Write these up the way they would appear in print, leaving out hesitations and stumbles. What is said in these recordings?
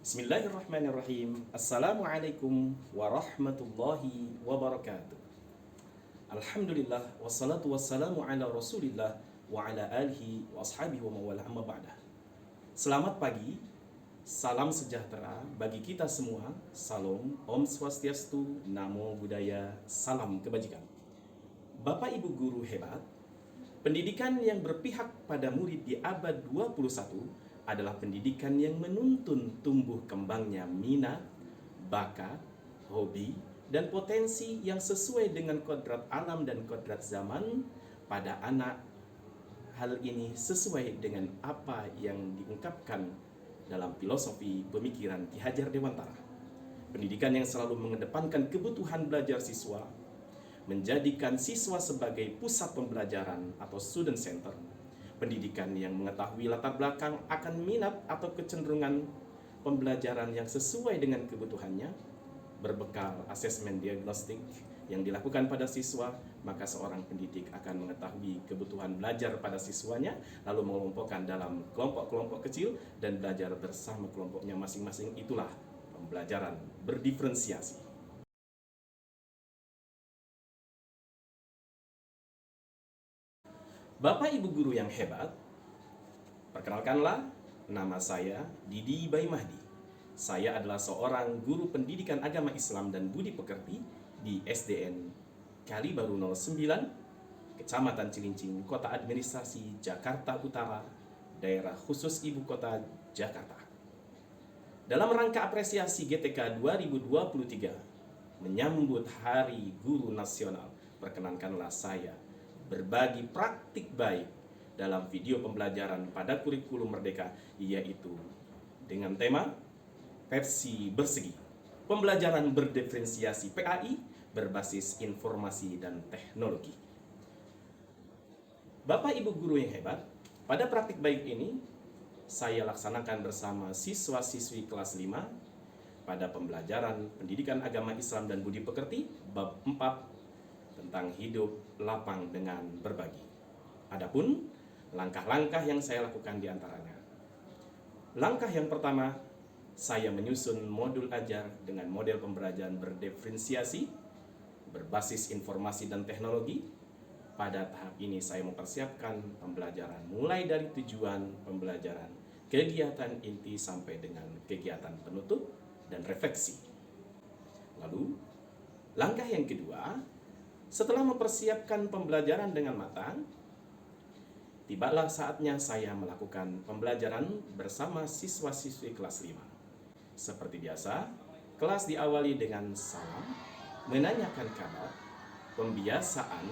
Bismillahirrahmanirrahim. Assalamualaikum warahmatullahi wabarakatuh. Alhamdulillah wassalatu wassalamu ala Rasulillah wa ala alihi wa ashabihi wa mawala amma ba'dah. Selamat pagi, salam sejahtera bagi kita semua. Salam, Om Swastiastu, Namo Buddhaya, salam kebajikan. Bapak Ibu guru hebat, pendidikan yang berpihak pada murid di abad 21 adalah pendidikan yang menuntun tumbuh kembangnya minat, bakat, hobi, dan potensi yang sesuai dengan kodrat alam dan kodrat zaman pada anak. Hal ini sesuai dengan apa yang diungkapkan dalam filosofi pemikiran Ki Hajar Dewantara. Pendidikan yang selalu mengedepankan kebutuhan belajar siswa, menjadikan siswa sebagai pusat pembelajaran atau student center. Pendidikan yang mengetahui latar belakang akan minat atau kecenderungan pembelajaran yang sesuai dengan kebutuhannya, berbekal asesmen diagnostik yang dilakukan pada siswa, maka seorang pendidik akan mengetahui kebutuhan belajar pada siswanya, lalu mengelompokkan dalam kelompok-kelompok kecil dan belajar bersama kelompoknya masing-masing. Itulah pembelajaran berdiferensiasi. Bapak Ibu guru yang hebat, perkenalkanlah, nama saya Didi Bayi Mahdi. Saya adalah seorang guru pendidikan agama Islam dan budi pekerti di SDN Kali Baru 09, Kecamatan Cilincing, Kota Administrasi Jakarta Utara, Daerah Khusus Ibu Kota Jakarta. Dalam rangka apresiasi GTK 2023 menyambut Hari Guru Nasional, perkenankanlah saya berbagi praktik baik dalam video pembelajaran pada kurikulum Merdeka, yaitu dengan tema versi bersegi, pembelajaran berdiferensiasi PAI berbasis informasi dan teknologi. Bapak Ibu guru yang hebat, pada praktik baik ini saya laksanakan bersama siswa-siswi kelas 5 pada pembelajaran pendidikan agama Islam dan budi pekerti bab 4 tentang hidup lapang dengan berbagi. Adapun langkah-langkah yang saya lakukan diantaranya. Langkah yang pertama, saya menyusun modul ajar dengan model pembelajaran berdiferensiasi, berbasis informasi dan teknologi. Pada tahap ini saya mempersiapkan pembelajaran mulai dari tujuan pembelajaran, kegiatan inti sampai dengan kegiatan penutup dan refleksi. Lalu, langkah yang kedua, setelah mempersiapkan pembelajaran dengan matang, tibalah saatnya saya melakukan pembelajaran bersama siswa-siswi kelas 5. Seperti biasa, kelas diawali dengan salam, menanyakan kabar, pembiasaan,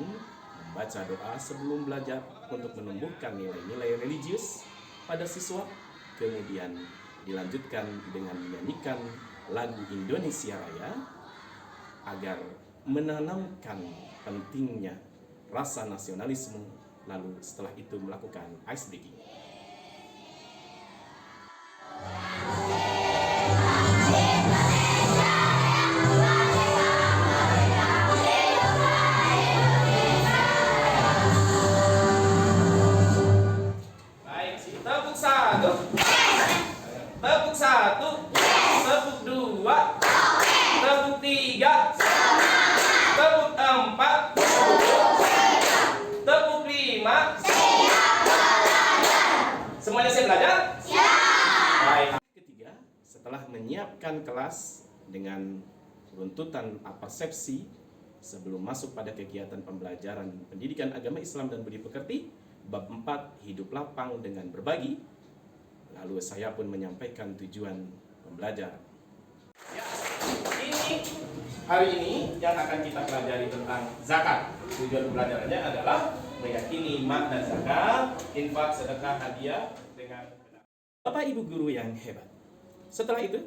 membaca doa sebelum belajar untuk menumbuhkan nilai-nilai religius pada siswa, kemudian dilanjutkan dengan menyanyikan lagu Indonesia Raya agar menanamkan pentingnya rasa nasionalisme, lalu setelah itu melakukan ice breaking. Baik, tepuk satu, tepuk satu, tepuk dua, tepuk tiga, tepuk 4, tepuk 5. Semuanya siap belajar? Siap. Baik. Ketiga, setelah menyiapkan kelas dengan runtutan persepsi sebelum masuk pada kegiatan pembelajaran pendidikan agama Islam dan budi pekerti bab 4 hidup lapang dengan berbagi, lalu saya pun menyampaikan tujuan pembelajaran. Ya, hari ini yang akan kita pelajari tentang zakat. Tujuan pembelajarannya adalah meyakini makna zakat, infak, sedekah, hadiah dengan benar. Bapak Ibu guru yang hebat, setelah itu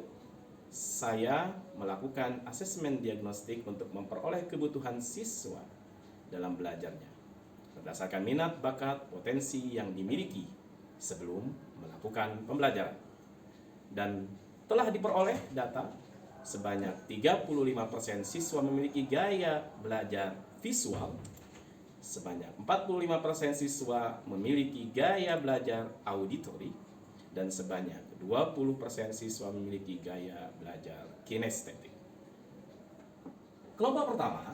saya melakukan asesmen diagnostik untuk memperoleh kebutuhan siswa dalam belajarnya berdasarkan minat, bakat, potensi yang dimiliki sebelum melakukan pembelajaran. Dan telah diperoleh data sebanyak 35% siswa memiliki gaya belajar visual, sebanyak 45% siswa memiliki gaya belajar auditori, dan sebanyak 20% siswa memiliki gaya belajar kinestetik. Kelompok pertama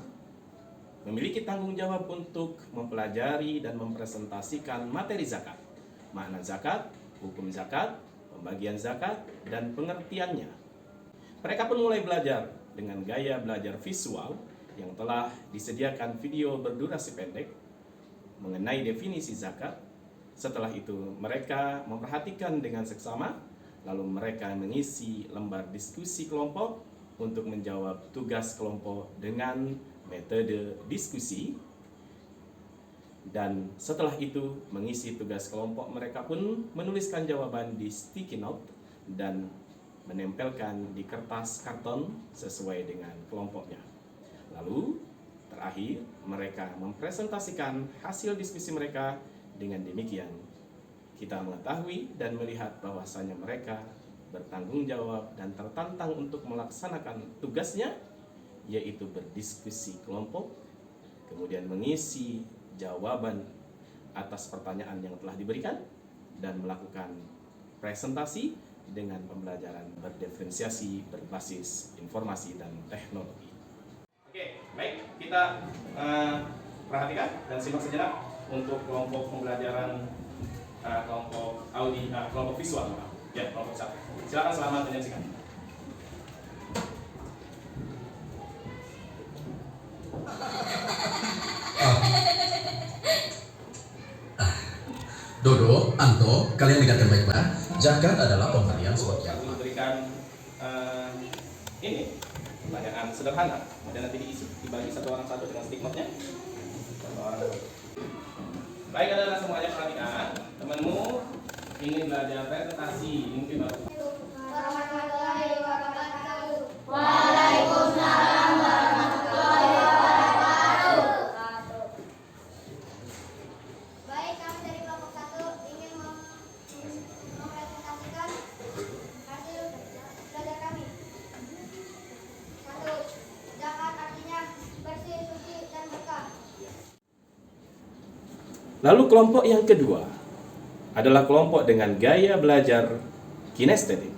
memiliki tanggung jawab untuk mempelajari dan mempresentasikan materi zakat, makna zakat, hukum zakat, pembagian zakat, dan pengertiannya. Mereka pun mulai belajar dengan gaya belajar visual yang telah disediakan video berdurasi pendek mengenai definisi zakat. Setelah itu mereka memperhatikan dengan seksama, lalu mereka mengisi lembar diskusi kelompok untuk menjawab tugas kelompok dengan metode diskusi. Dan setelah itu mengisi tugas kelompok, mereka pun menuliskan jawaban di sticky note dan menempelkan di kertas karton sesuai dengan kelompoknya. Lalu terakhir mereka mempresentasikan hasil diskusi mereka. Dengan demikian kita mengetahui dan melihat bahwasanya mereka bertanggung jawab dan tertantang untuk melaksanakan tugasnya, yaitu berdiskusi kelompok, kemudian mengisi jawaban atas pertanyaan yang telah diberikan, dan melakukan presentasi dengan pembelajaran berdiferensiasi berbasis informasi dan teknologi. Oke, baik, kita perhatikan dan simak sejenak untuk kelompok pembelajaran kelompok visual, ya, kelompok 1. Silakan selamat menyaksikan. Dodo, Anto, kalian dengarkan baik-baik. Zakat adalah pemberian sebagian. Aku memberikan ini pertanyaan sederhana, kemudian nanti diisi, dibagi satu orang satu dengan stick note-nya. Satu orang satu. Baik, adalah semuanya perhatikan. Temanmu ingin belajar presentasi, mungkin baru. Warahmatullahi wabarakatuh. Waalaikumsalam warahmatullahi wabarakatuh. Baik, kami dari kelompok 1 ingin mempresentasikan hasil belajar kami. 1. Zakat artinya bersih, suci, dan berkah. Lalu kelompok yang kedua adalah kelompok dengan gaya belajar kinestetik.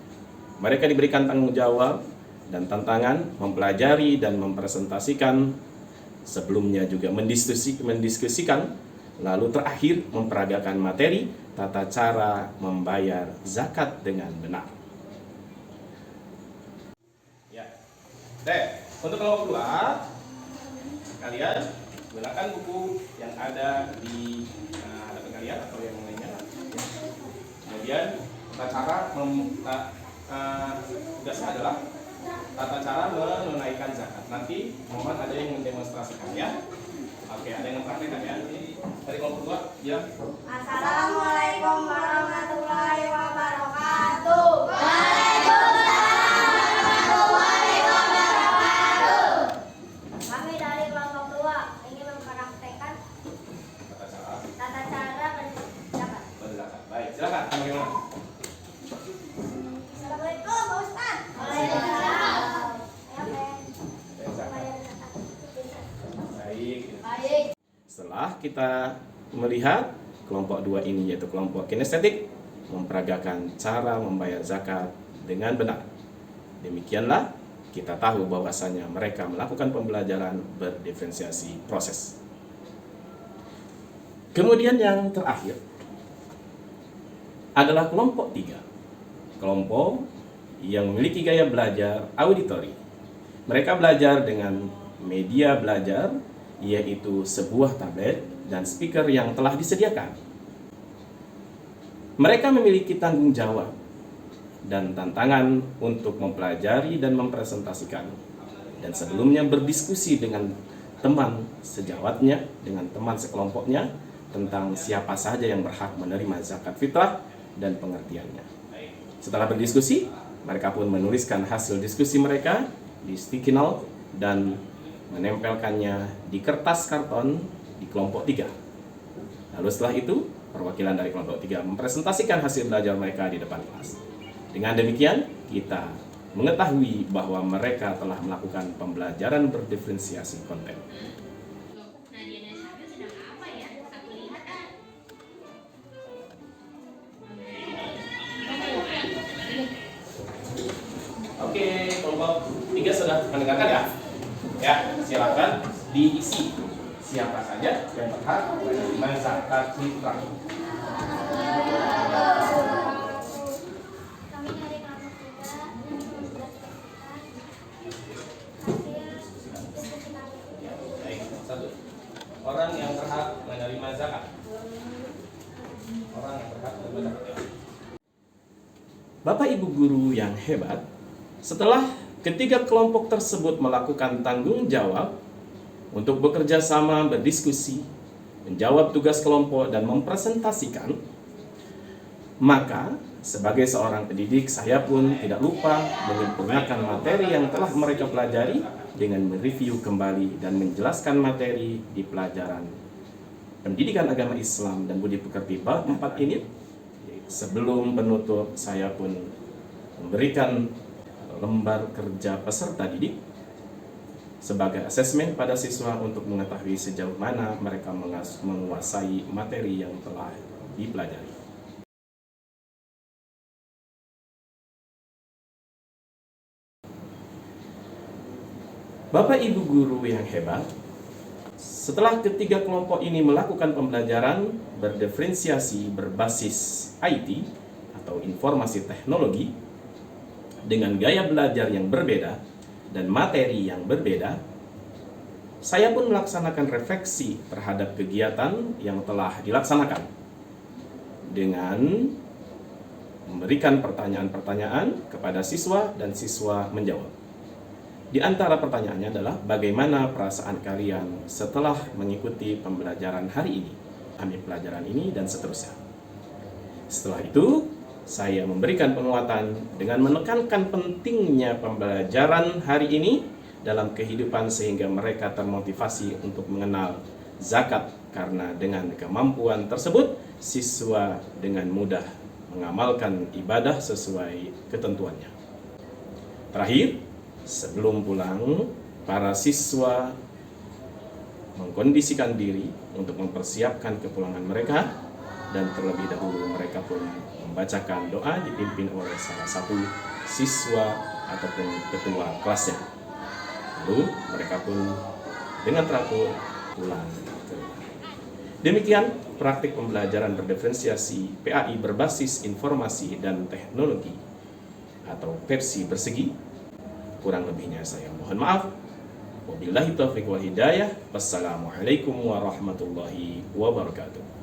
Mereka diberikan tanggung jawab dan tantangan mempelajari dan mempresentasikan, sebelumnya juga mendiskusikan, lalu terakhir memperagakan materi tata cara membayar zakat dengan benar. Ya. Untuk kelompok kedua, kalian gunakan buku yang ada di hadapan kalian atau yang lainnya. Kemudian tata cara tugasnya adalah tata cara menunaikan zakat. Nanti mohon ada yang mendemonstrasikan, ya. Oke, ada yang mempraktikkan, ya. Ini dari kelompok kedua, ya. Assalamualaikum warahmatullahi wabarakatuh. Kami dari kelompok 2 ingin mempraktekkan tata cara berzakat. Baik, silakan. Bagaimana? Assalamualaikum, Pak Ustaz. Waalaikumsalam. Baik. Setelah kita melihat kelompok 2 ini, yaitu kelompok kinestetik, memperagakan cara membayar zakat dengan benar. Demikianlah kita tahu bahwasanya mereka melakukan pembelajaran berdiferensiasi proses. Kemudian yang terakhir adalah kelompok 3. Kelompok yang memiliki gaya belajar auditori. Mereka belajar dengan media belajar, yaitu sebuah tablet dan speaker yang telah disediakan. Mereka memiliki tanggung jawab dan tantangan untuk mempelajari dan mempresentasikan, dan sebelumnya berdiskusi dengan teman sejawatnya, dengan teman sekelompoknya tentang siapa saja yang berhak menerima zakat fitrah dan pengertiannya. Setelah berdiskusi, mereka pun menuliskan hasil diskusi mereka di sticky note dan menempelkannya di kertas karton di kelompok 3. Lalu setelah itu, perwakilan dari kelompok 3 mempresentasikan hasil belajar mereka di depan kelas. Dengan demikian, kita mengetahui bahwa mereka telah melakukan pembelajaran berdiferensiasi konten. Nadia dan Syafil sedang apa ya? Aku lihat Oke, kelompok 3 sudah mendengarkan ya? Ya, silakan diisi siapa saja yang berhak menerima zakat fitrah. Kami dari kelompok 3 yang menjelaskan hasil diskusi kami. Baik, satu. Orang yang berhak menerima zakat. Orang yang berhak menerima zakat. Bapak Ibu guru yang hebat, setelah ketiga kelompok tersebut melakukan tanggung jawab untuk bekerja sama, berdiskusi, menjawab tugas kelompok, dan mempresentasikan, maka sebagai seorang pendidik, saya pun tidak lupa menyempurnakan materi yang telah mereka pelajari dengan mereview kembali dan menjelaskan materi di pelajaran Pendidikan Agama Islam dan Budi Pekerti bab 4 ini. Sebelum penutup, saya pun memberikan lembar kerja peserta didik sebagai asesmen pada siswa untuk mengetahui sejauh mana mereka menguasai materi yang telah dipelajari. Bapak Ibu guru yang hebat, setelah ketiga kelompok ini melakukan pembelajaran berdiferensiasi berbasis IT atau informasi teknologi dengan gaya belajar yang berbeda dan materi yang berbeda, saya pun melaksanakan refleksi terhadap kegiatan yang telah dilaksanakan dengan memberikan pertanyaan-pertanyaan kepada siswa dan siswa menjawab. Di antara pertanyaannya adalah bagaimana perasaan kalian setelah mengikuti pembelajaran hari ini, ambil pelajaran ini, dan seterusnya. Setelah itu, saya memberikan penguatan dengan menekankan pentingnya pembelajaran hari ini dalam kehidupan sehingga mereka termotivasi untuk mengenal zakat, karena dengan kemampuan tersebut, siswa dengan mudah mengamalkan ibadah sesuai ketentuannya. Terakhir, sebelum pulang, para siswa mengkondisikan diri untuk mempersiapkan kepulangan mereka, dan terlebih dahulu mereka pun membacakan doa dipimpin oleh salah satu siswa ataupun ketua kelasnya. Lalu mereka pun dengan teratur pulang ke rumah. Demikian praktik pembelajaran berdiferensiasi PAI berbasis informasi dan teknologi atau versi bersegi. Kurang lebihnya saya mohon maaf. Wabillahi taufiq wal hidayah. Wassalamualaikum warahmatullahi wabarakatuh.